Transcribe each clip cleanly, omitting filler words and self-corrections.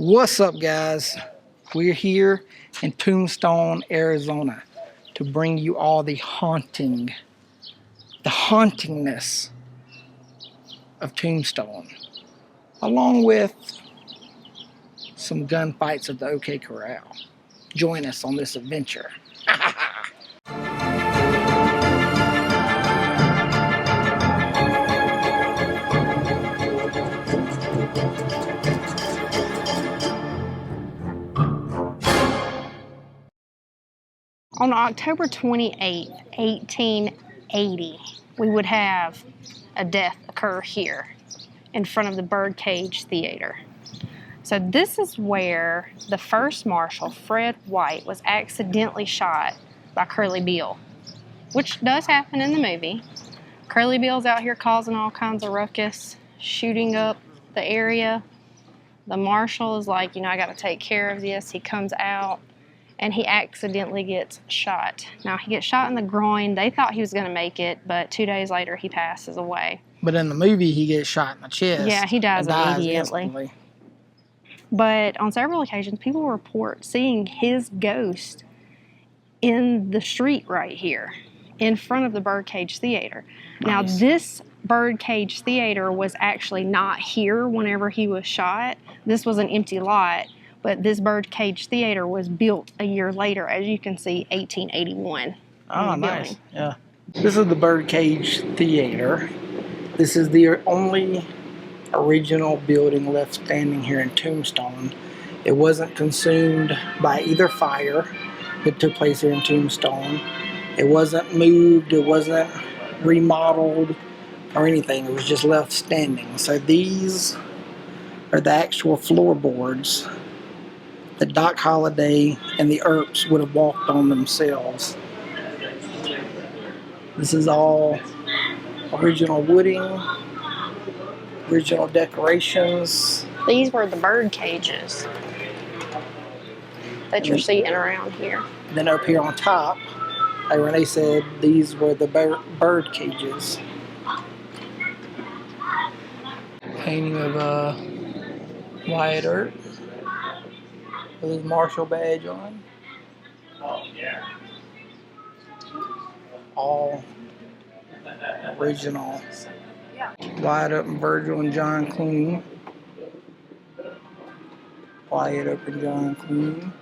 What's up, guys? We're here in Tombstone, Arizona to bring you all the hauntingness of Tombstone, along with some gunfights at the OK Corral. Join us on this adventure. On October 28th, 1880, we would have a death occur here in front of the Birdcage Theater. So this is where the first marshal, Fred Wyatt, was accidentally shot by Curly Bill, which does happen in the movie. Curly Bill's out here causing all kinds of ruckus, shooting up the area. The marshal is like, I got to take care of this. He comes out and he accidentally gets shot. Now, he gets shot in the groin. They thought he was going to make it, but 2 days later, he passes away. But in the movie, he gets shot in the chest. Yeah, he dies immediately. Instantly. But on several occasions, people report seeing his ghost in the street right here in front of the Birdcage Theater. Nice. Now, this Birdcage Theater was actually not here whenever he was shot. This was an empty lot. But this Birdcage Theater was built a year later, as you can see, 1881. Oh, nice. Yeah. This is the Birdcage Theater. This is the only original building left standing here in Tombstone. It wasn't consumed by either fire that took place here in Tombstone. It wasn't moved. It wasn't remodeled or anything. It was just left standing. So these are the actual floorboards that Doc Holliday and the Earps would have walked on themselves. This is all original wooding, original decorations. These were the bird cages that you're seeing around here. Then up here on top, like Renee said, these were the bird cages. Painting of Wyatt Earp with his marshal badge on. All original. Wyatt Earp and Virgil and John Clooney. Wyatt Earp and John Clooney.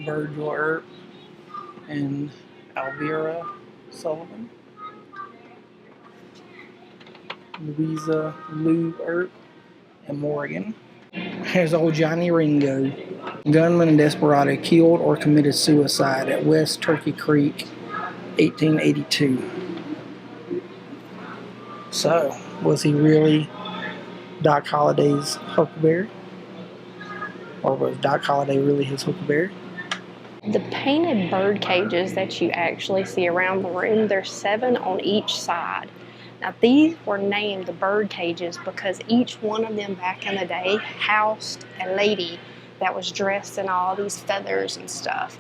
Virgil Earp and Elvira Sullivan. Louisa Lou Earp and Morgan. Here's old Johnny Ringo. Gunman and desperado killed or committed suicide at West Turkey Creek, 1882. So, was he really Doc Holliday's Huckleberry? Or was Doc Holliday really his Huckleberry? The painted bird cages that you actually see around the room, there's 7 on each side. Now, these were named the bird cages because each one of them back in the day housed a lady that was dressed in all these feathers and stuff.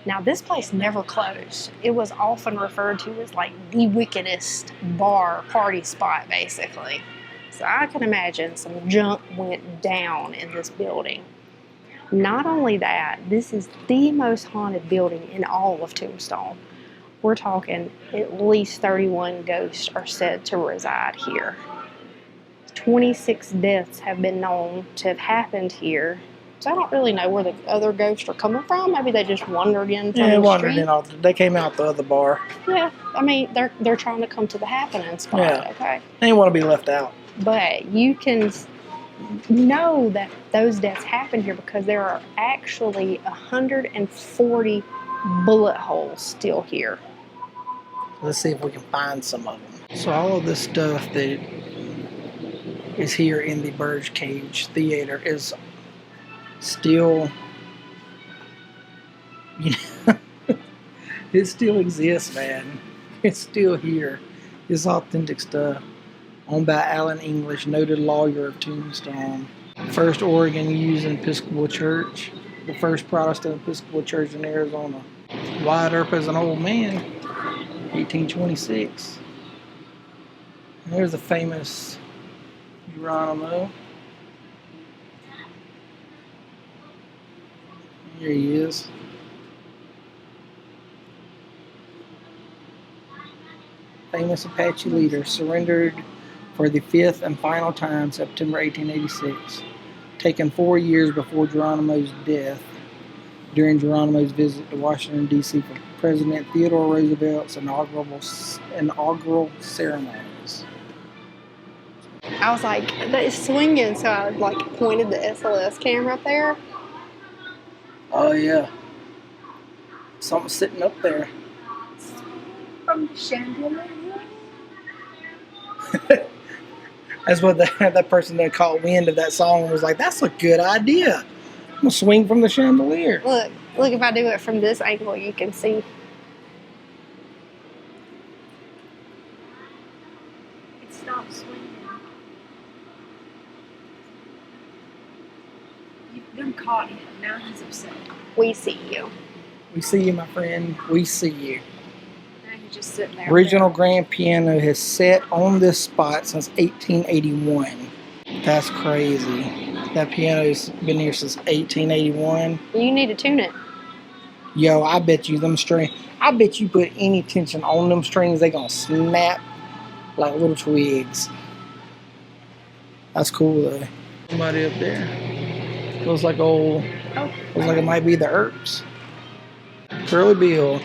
Now, this place never closed. It was often referred to as like the wickedest bar party spot, basically. So I can imagine some junk went down in this building. Not only that, this is the most haunted building in all of Tombstone. We're talking at least 31 ghosts are said to reside here. 26 deaths have been known to have happened here. So I don't really know where the other ghosts are coming from. Maybe they just wandered in from the street. Yeah, they came out the other bar. Yeah, I mean, they're trying to come to the happening spot, yeah. Okay? They didn't want to be left out. But you can know that those deaths happened here because there are actually 140 bullet holes still here. Let's see if we can find some of them. So all of this stuff that is here in the Birdcage Theater is still, it still exists, man. It's still here. It's authentic stuff. Owned by Allen English, noted lawyer of Tombstone. First Oregon Using Episcopal Church. The first Protestant Episcopal Church in Arizona. Wyatt Earp as an old man. 1826. And there's a famous Geronimo. Here he is. Famous Apache leader, surrendered for the fifth and final time, September 1886. Taken 4 years before Geronimo's death, during Geronimo's visit to Washington, D.C. for President Theodore Roosevelt's inaugural ceremonies. I was like, it's swinging, so I like pointed the SLS camera up there. Oh, yeah. Something's sitting up there. From the chandelier. That's what that person that caught wind of that song was like, that's a good idea. I'm going to swing from the chandelier. Look, if I do it from this angle, you can see. It stopped swinging. You've done caught him. Now he's upset. We see you. We see you, my friend. We see you. Now he's just sitting there. Original grand piano has sat on this spot since 1881. That's crazy. That piano's been here since 1881. You need to tune it. Yo, I bet you them strings, I bet you put any tension on them strings, they gonna snap like little twigs. That's cool though. Somebody up there. Looks like looks like it might be the Earps. Curly Bill,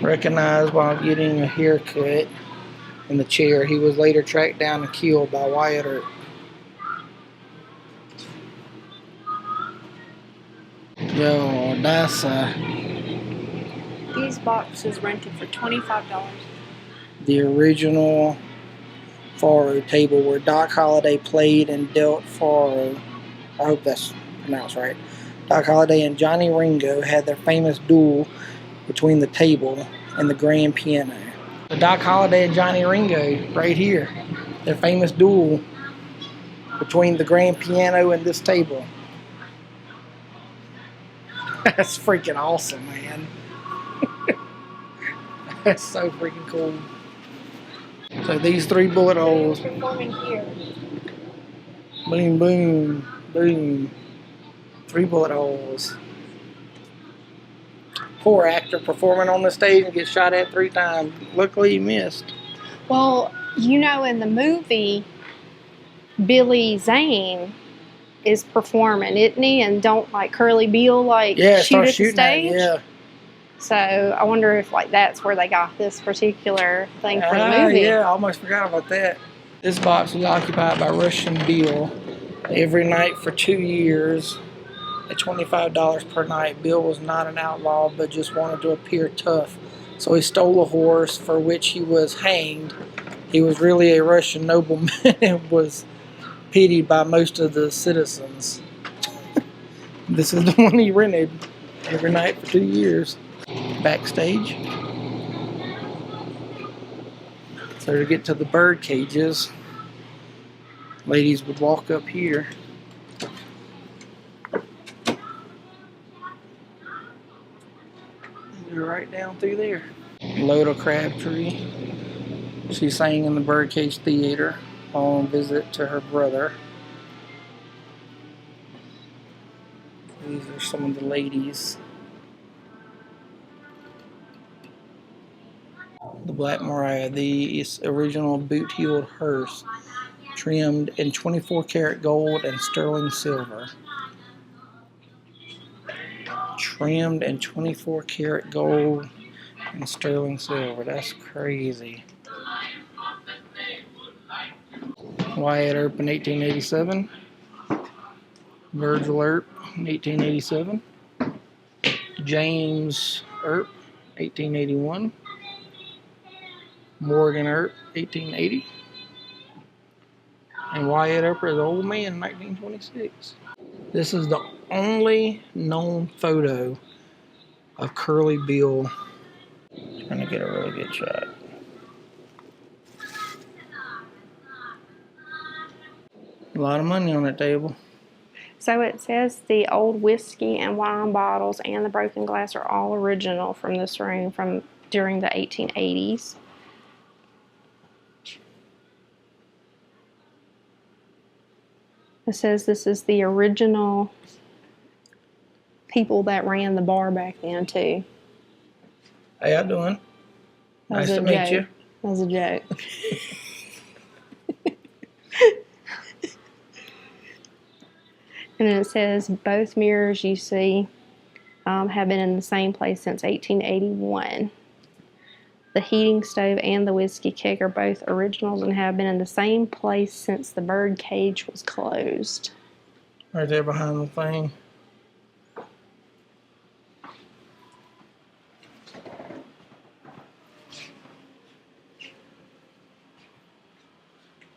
recognized while getting a haircut in the chair. He was later tracked down and killed by Wyatt Earp. Yo, that's These boxes rented for $25. the original Faro table where Doc Holliday played and dealt Faro. I hope that's pronounced right. Doc Holliday and Johnny Ringo had their famous duel between the table and the grand piano. So Doc Holliday and Johnny Ringo, right here. Their famous duel between the grand piano and this table. That's freaking awesome, man. That's so freaking cool. So these 3 bullet holes. Performing here. Boom, boom, boom. 3 bullet holes. Poor actor performing on the stage and gets shot at 3 times. Luckily he missed. Well, you know, in the movie, Billy Zane is performing, isn't he? And don't like Curly Bill shoot at the stage. Yeah. So I wonder if that's where they got this particular thing for the movie. Yeah, I almost forgot about that. This box was occupied by Russian Bill every night for 2 years at $25 per night. Bill was not an outlaw, but just wanted to appear tough. So he stole a horse for which he was hanged. He was really a Russian nobleman and was pitied by most of the citizens. This is the one he rented every night for 2 years. Backstage. So to get to the bird cages, ladies would walk up here. Go right down through there. Loda Crabtree. She sang in the Birdcage Theater on visit to her brother. These are some of the ladies. The Black Mariah, the original boot-heeled hearse, trimmed in 24 karat gold and sterling silver. Trimmed in 24 karat gold and sterling silver. That's crazy. Wyatt Earp in 1887. Virgil Earp in 1887. James Earp, 1881. Morgan Earp, 1880. And Wyatt Earp is old man, 1926. This is the only known photo of Curly Bill. Trying to get a really good shot. A lot of money on that table. So it says the old whiskey and wine bottles and the broken glass are all original from this room from during the 1880s. It says this is the original people that ran the bar back then too. How y'all doing? That was Nice a to meet joke. you. That was a joke. And then it says both mirrors you see have been in the same place since 1881. The heating stove and the whiskey keg are both originals and have been in the same place since the bird cage was closed. Right there behind the thing.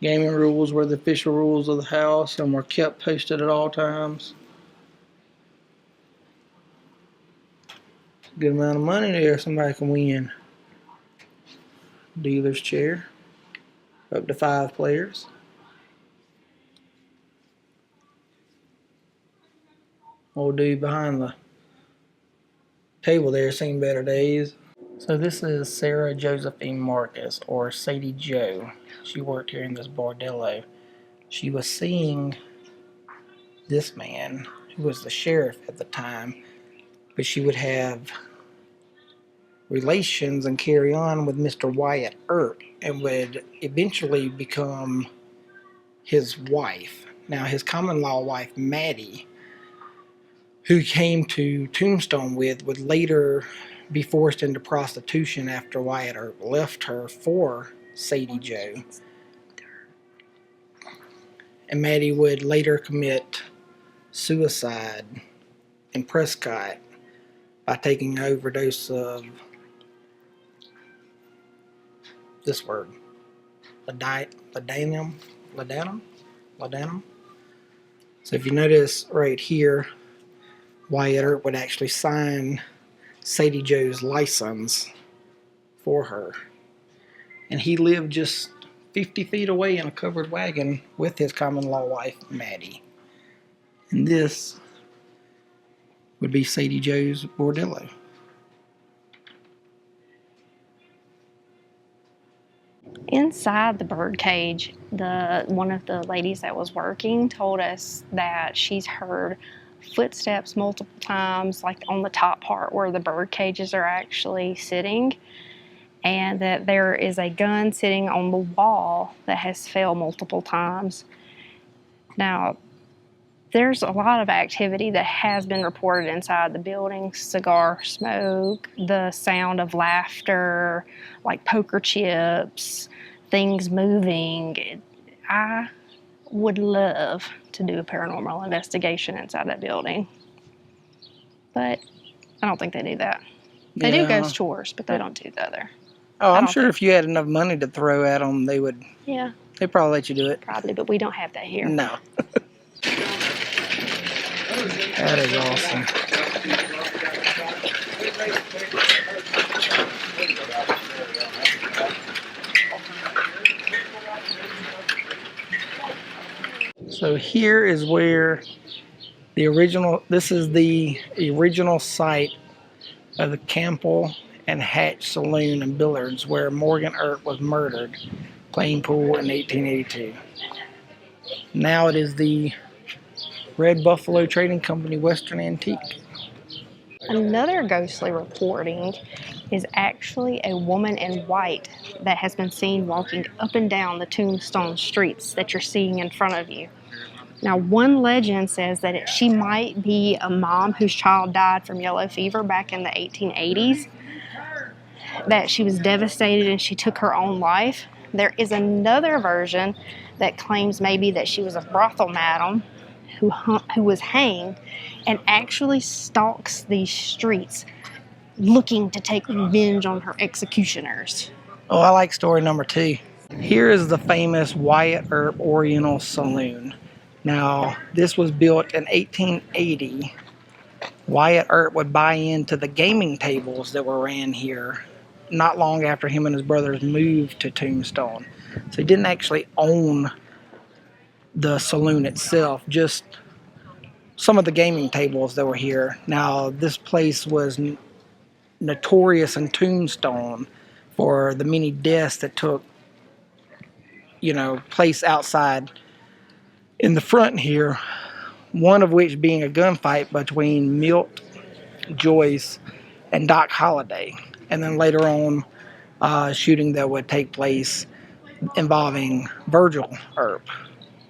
Gaming rules were the official rules of the house and were kept posted at all times. Good amount of money there somebody can win. Dealer's chair. Up to 5 players. Old dude behind the table there seen better days. So this is Sarah Josephine Marcus, or Sadie Joe. She worked here in this bordello. She was seeing this man, who was the sheriff at the time, but she would have relations and carry on with Mr. Wyatt Earp, and would eventually become his wife. Now, his common-law wife, Maddie, who came to Tombstone with, would later be forced into prostitution after Wyatt Earp left her for Sadie Joe. And Maddie would later commit suicide in Prescott by taking an overdose of this word, laudanum. So if you notice right here, Wyatt Earp would actually sign Sadie Joe's license for her. And he lived just 50 feet away in a covered wagon with his common-law wife, Maddie. And this would be Sadie Joe's bordello. Inside the bird cage, one of the ladies that was working told us that she's heard footsteps multiple times, like on the top part where the bird cages are actually sitting, and that there is a gun sitting on the wall that has fell multiple times. Now, there's a lot of activity that has been reported inside the building: cigar smoke, the sound of laughter, like poker chips, things moving. I would love to do a paranormal investigation inside that building, but I don't think they do that. They do ghost tours, but they don't do the other. Oh, I'm sure if you had enough money to throw at them, they would. Yeah. They'd probably let you do it. Probably, but we don't have that here. No. That is awesome. So here is where this is the original site of the Campbell and Hatch Saloon and Billiards, where Morgan Earp was murdered, playing pool in 1882. Now it is the Red Buffalo Trading Company Western Antique. Another ghostly reporting is actually a woman in white that has been seen walking up and down the Tombstone streets that you're seeing in front of you. Now, one legend says that she might be a mom whose child died from yellow fever back in the 1880s, that she was devastated and she took her own life. There is another version that claims maybe that she was a brothel madam who was hanged and actually stalks these streets looking to take revenge on her executioners. Oh, I like story number 2. Here is the famous Wyatt Earp Oriental Saloon. Now, this was built in 1880. Wyatt Earp would buy into the gaming tables that were ran here not long after him and his brothers moved to Tombstone. So he didn't actually own the saloon itself, just some of the gaming tables that were here. Now, this place was notorious in Tombstone for the many deaths that took, place outside in the front here, one of which being a gunfight between Milt Joyce and Doc Holliday, and then later on shooting that would take place involving Virgil Earp.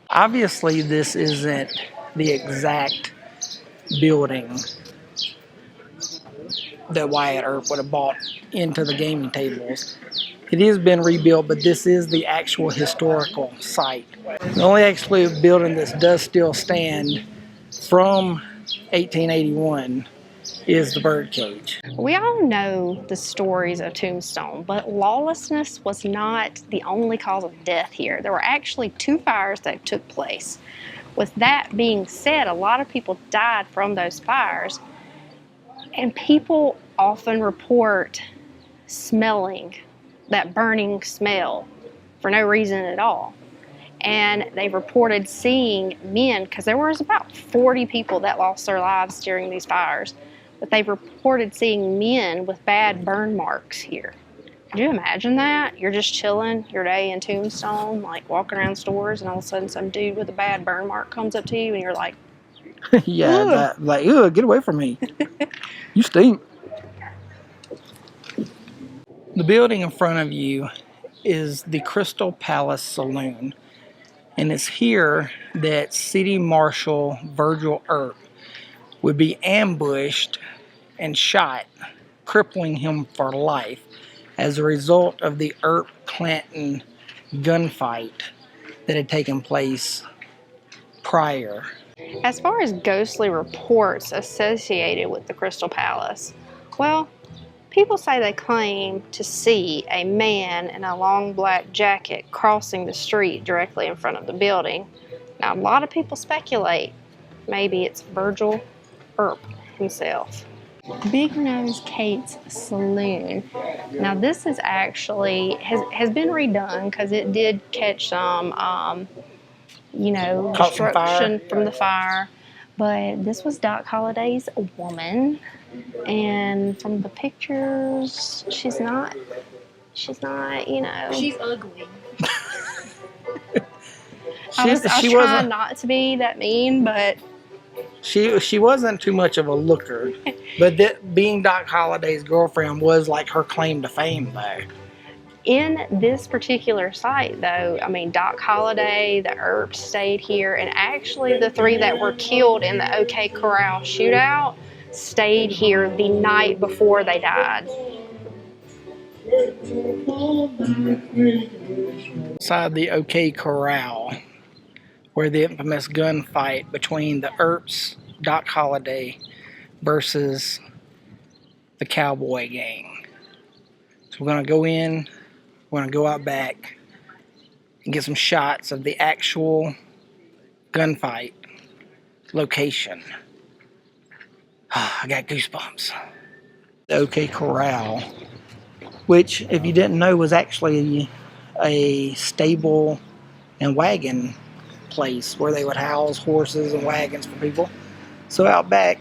Obviously this isn't the exact building that Wyatt Earp would have bought into the gaming tables. It has been rebuilt, but this is the actual historical site. The only actual building that does still stand from 1881 is the birdcage. We all know the stories of Tombstone, but lawlessness was not the only cause of death here. There were actually 2 fires that took place. With that being said, a lot of people died from those fires, and people often report smelling that burning smell for no reason at all. And they reported seeing men, because there was about 40 people that lost their lives during these fires, but they reported seeing men with bad burn marks here. Could you imagine that? You're just chilling your day in Tombstone, like walking around stores, and all of a sudden some dude with a bad burn mark comes up to you and you're like, Yeah, that, like, ugh, get away from me. You stink. The building in front of you is the Crystal Palace Saloon. And it's here that City Marshal Virgil Earp would be ambushed and shot, crippling him for life as a result of the Earp-Clanton gunfight that had taken place prior. as far as ghostly reports associated with the Crystal Palace, well, people say they claim to see a man in a long black jacket crossing the street directly in front of the building. Now, a lot of people speculate maybe it's Virgil Earp himself. Big Nose Kate's Saloon. Now, this is actually has been redone because it did catch some, destruction from the fire. But this was Doc Holliday's woman. And from the pictures, she's not, She's ugly. I was She trying wasn't. not to be that mean, but She wasn't too much of a looker, but being Doc Holliday's girlfriend was like her claim to fame, though. in this particular site, though, I mean, Doc Holliday, the Earps stayed here, and actually the 3 that were killed in the OK Corral shootout stayed here the night before they died. Inside the OK Corral, where the infamous gunfight between the Earps, Doc Holliday, versus the Cowboy Gang. So we're going to go in, we're going to go out back and get some shots of the actual gunfight location. I got goosebumps. The OK Corral, which, if you didn't know, was actually a stable and wagon place where they would house horses and wagons for people. So out back,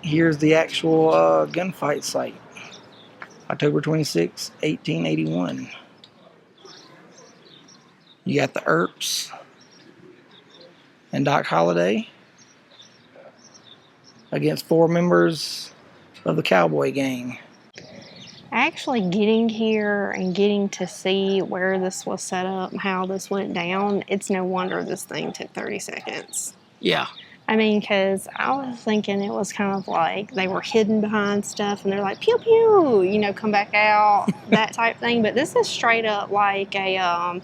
here's the actual gunfight site. October 26, 1881. You got the Earps and Doc Holliday against 4 members of the Cowboy Gang. Actually getting here and getting to see where this was set up and how this went down, it's no wonder this thing took 30 seconds. Yeah. I mean, because I was thinking it was kind of like they were hidden behind stuff and they're like, pew, pew, come back out, that type thing. But this is straight up like a,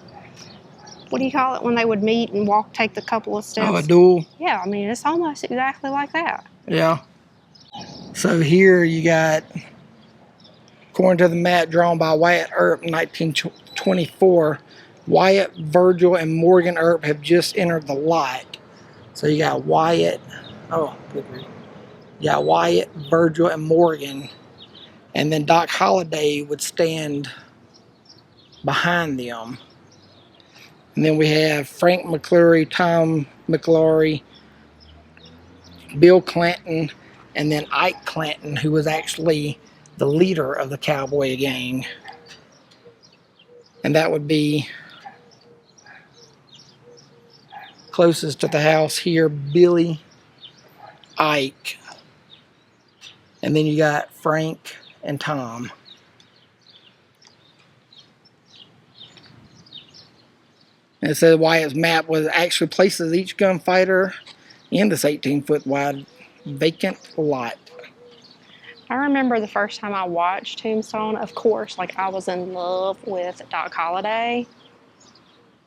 what do you call it when they would meet and take the couple of steps? Oh, a duel? Yeah, I mean, it's almost exactly like that. Yeah. So here you got, according to the map drawn by Wyatt Earp in 1924, Wyatt, Virgil, and Morgan Earp have just entered the lot. So you got Wyatt, Virgil, and Morgan, and then Doc Holliday would stand behind them. And then we have Frank McClure, Tom McClure, Bill Clanton, and then Ike Clanton, who was actually the leader of the Cowboy Gang. And that would be closest to the house here, Billy, Ike, and then you got Frank and Tom. And it said Wyatt's map was actually places each gunfighter in this 18-foot wide vacant lot. I remember the first time I watched Tombstone, of course, like I was in love with Doc Holliday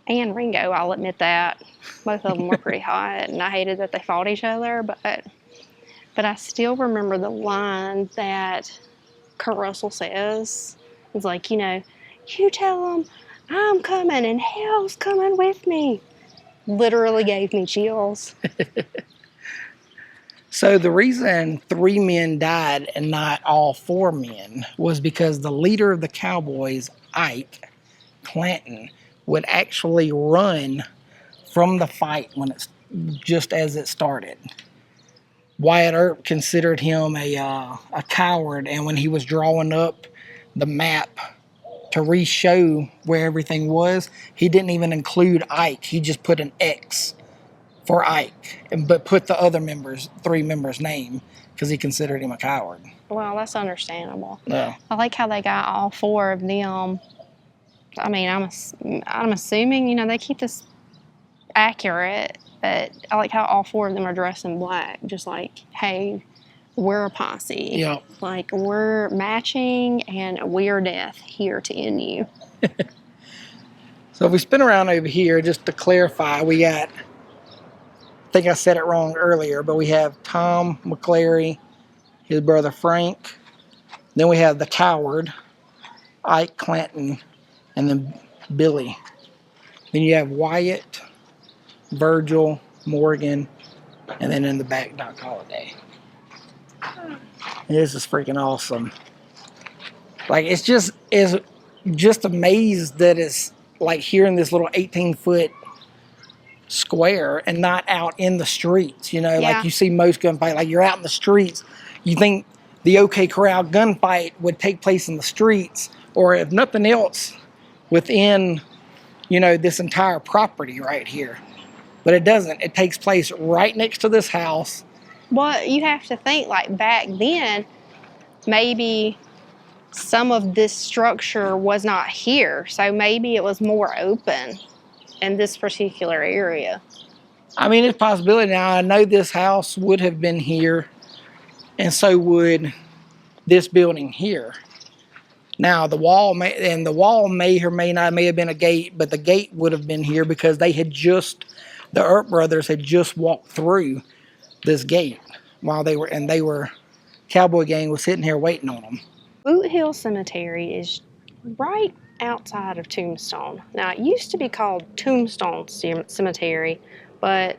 and Ringo, I'll admit that. Both of them were pretty hot, and I hated that they fought each other, but I still remember the line that Kurt Russell says. It's like, you know, you tell them I'm coming and hell's coming with me. Literally gave me chills. So the reason 3 men died and not all 4 men was because the leader of the Cowboys, Ike Clanton, would actually run from the fight when it's just as it started. Wyatt Earp considered him a coward, and when he was drawing up the map to re-show where everything was, he didn't even include Ike. He just put an X for Ike, but put the other 3 members' name because he considered him a coward. Well, that's understandable. Yeah. I like how they got all 4 of them. I mean, I'm assuming, you know, they keep this accurate, but I like how all 4 of them are dressed in black, just like, hey, we're a posse. Yeah. Like, we're matching, and we're death here to end you. So if we spin around over here, just to clarify, we got, I think I said it wrong earlier, but we have Tom McClary, his brother Frank. Then we have the coward, Ike Clanton, and then Billy. Then you have Wyatt, Virgil, Morgan, and then in the back, Doc Holliday. This is freaking awesome. Like, it's just amazed that it's like here in this little 18-foot square and not out in the streets, you know, Yeah. like you see most gunfight, like you're out in the streets. You think the OK Corral gunfight would take place in the streets, or if nothing else, within, you know, this entire property right here. But it doesn't. It takes place right next to this house. Well, you have to think, like, back then, maybe some of this structure was not here, so maybe it was more open in this particular area. I mean, it's a possibility. Now, I know this house would have been here, and so would this building here. Now, the wall may or may not have been a gate, but the gate would have been here because the Earp brothers had just walked through this gate while they were, Cowboy Gang was sitting here waiting on them. Boot Hill Cemetery is right outside of Tombstone. Now, it used to be called Tombstone Cemetery, but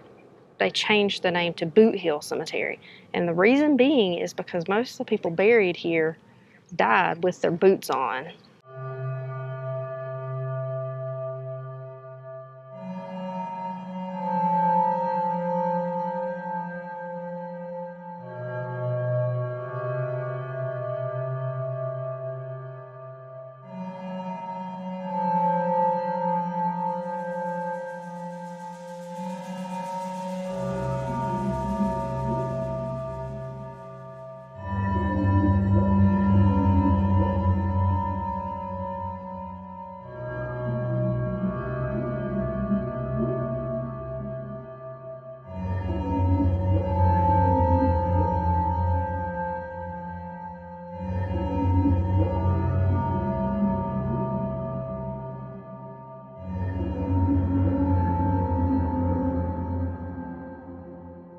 they changed the name to Boot Hill Cemetery. And the reason being is because most of the people buried here died with their boots on.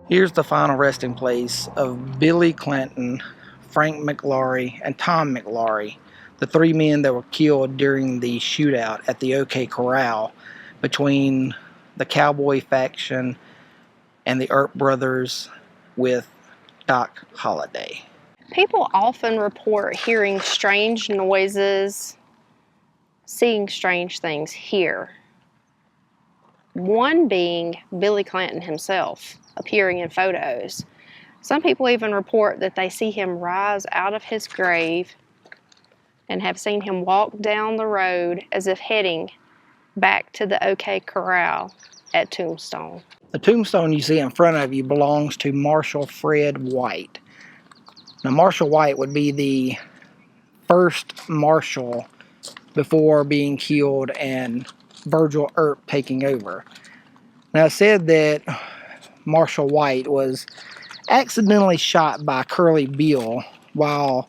Here's the final resting place of Billy Clanton, Frank McLaury, and Tom McLaury, the 3 men that were killed during the shootout at the OK Corral between the Cowboy faction and the Earp brothers with Doc Holliday. People often report hearing strange noises, seeing strange things here. One being Billy Clanton himself appearing in photos. Some people even report that they see him rise out of his grave and have seen him walk down the road as if heading back to the OK Corral at Tombstone. The tombstone you see in front of you belongs to Marshal Fred Wyatt. Now, Marshal Wyatt would be the first marshal before being killed and Virgil Earp taking over. Now, it said that Marshal Wyatt was accidentally shot by Curly Bill while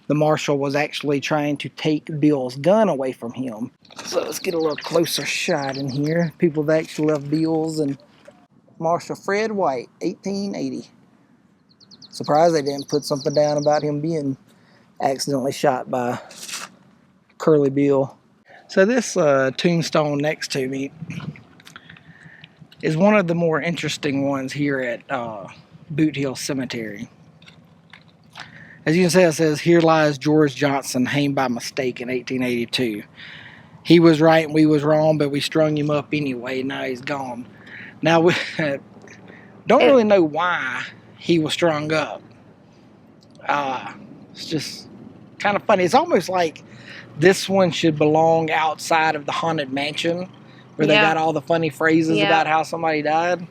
the marshal was actually trying to take Bill's gun away from him. So let's get a little closer shot in here. People that actually left Bill's. And Marshal Fred Wyatt, 1880. Surprised they didn't put something down about him being accidentally shot by Curly Bill. So this tombstone next to me is one of the more interesting ones here at Boot Hill Cemetery. As you can see, it says, "Here lies George Johnson, hanged by mistake in 1882. He was right and we was wrong, but we strung him up anyway. Now he's gone." Now, we don't really know why he was strung up. It's just kind of funny. It's almost like this one should belong outside of the Haunted Mansion, where they got all the funny phrases about how somebody died.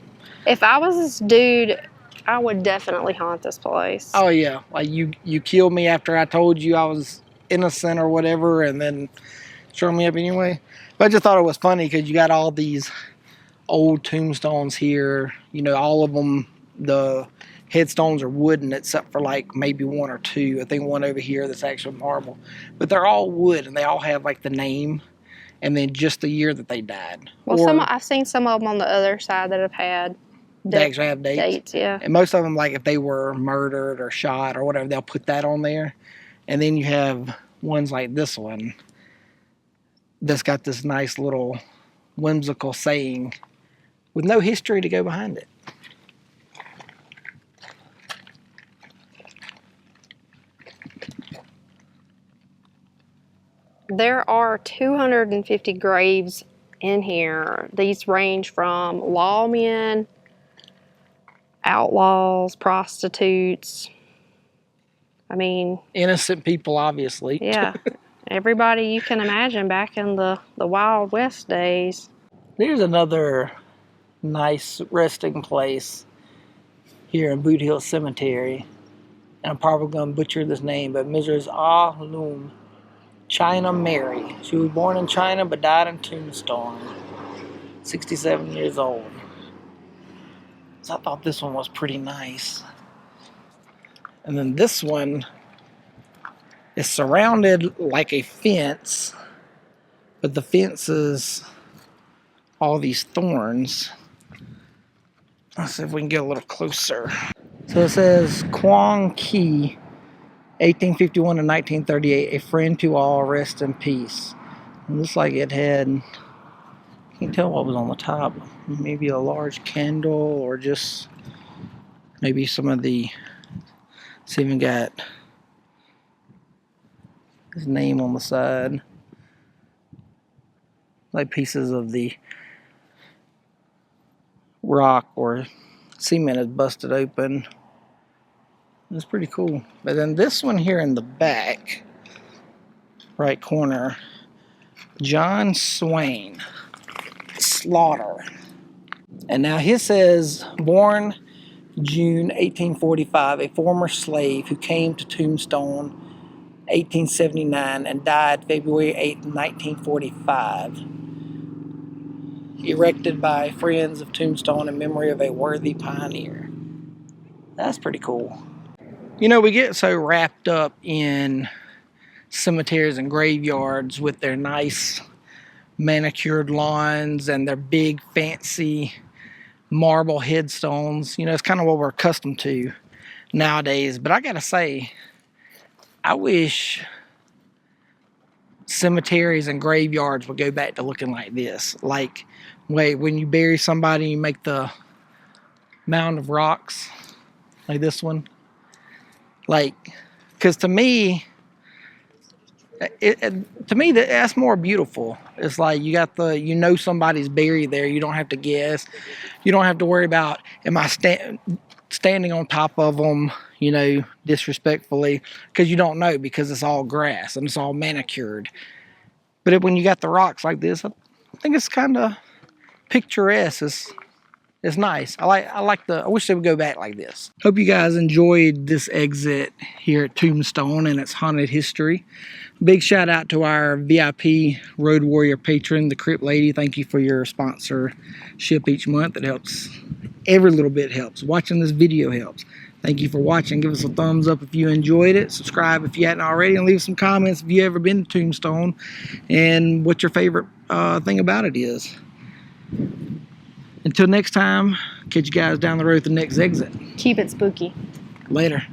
If I was this dude, I would definitely haunt this place. Oh yeah, like you killed me after I told you I was innocent or whatever, and then strung me up anyway. But I just thought it was funny because you got all these old tombstones here. You know, all of them, the headstones are wooden except for like maybe one or two. I think one over here that's actually marble. But they're all wood, and they all have like the name and then just the year that they died. Well, I've seen some of them on the other side that have had they actually have dates. Yeah. And most of them, like if they were murdered or shot or whatever, they'll put that on there. And then you have ones like this one that's got this nice little whimsical saying with no history to go behind it. There are 250 graves in here. These range from lawmen, outlaws, prostitutes. I mean, innocent people, obviously. Yeah. Everybody you can imagine back in the Wild West days. There's another nice resting place here in Boot Hill Cemetery. And I'm probably going to butcher this name, but Mrs. Ah Loom, China Mary. She was born in China but died in Tombstone. 67 years old. So I thought this one was pretty nice. And then this one is surrounded like a fence, but the fence is all these thorns. Let's see if we can get a little closer. So it says Quang Ki, 1851 to 1938, a friend to all, rest in peace. It looks like it had, you can't tell what was on the top. Maybe a large candle or just maybe some of the, it's even got his name on the side. Like pieces of the rock or cement is busted open. It's pretty cool. But then this one here in the back, right corner, John Swain Slaughter. And now his says, born June 1845, a former slave who came to Tombstone 1879 and died February 8, 1945. Erected by friends of Tombstone in memory of a worthy pioneer. That's pretty cool. You know, we get so wrapped up in cemeteries and graveyards with their nice manicured lawns and their big fancy marble headstones. You know, it's kind of what we're accustomed to nowadays. But I gotta say, I wish cemeteries and graveyards would go back to looking like this. Like, when you bury somebody, you make the mound of rocks, like this one. Like, because to me, that's more beautiful. It's like you got you know somebody's buried there. You don't have to guess. You don't have to worry about, am I standing on top of them, you know, disrespectfully, because you don't know, because it's all grass and it's all manicured. But when you got the rocks like this, I think it's kind of picturesque. It's nice. I wish they would go back like this. Hope you guys enjoyed this exit here at Tombstone and its haunted history. Big shout out to our VIP Road Warrior patron, the Crypt Lady. Thank you for your sponsorship each month. It helps. Every little bit helps. Watching this video helps. Thank you for watching. Give us a thumbs up if you enjoyed it. Subscribe if you hadn't already, and leave some comments if you ever been to Tombstone and what your favorite thing about it is. Until next time, catch you guys down the road at the next exit. Keep it spooky. Later.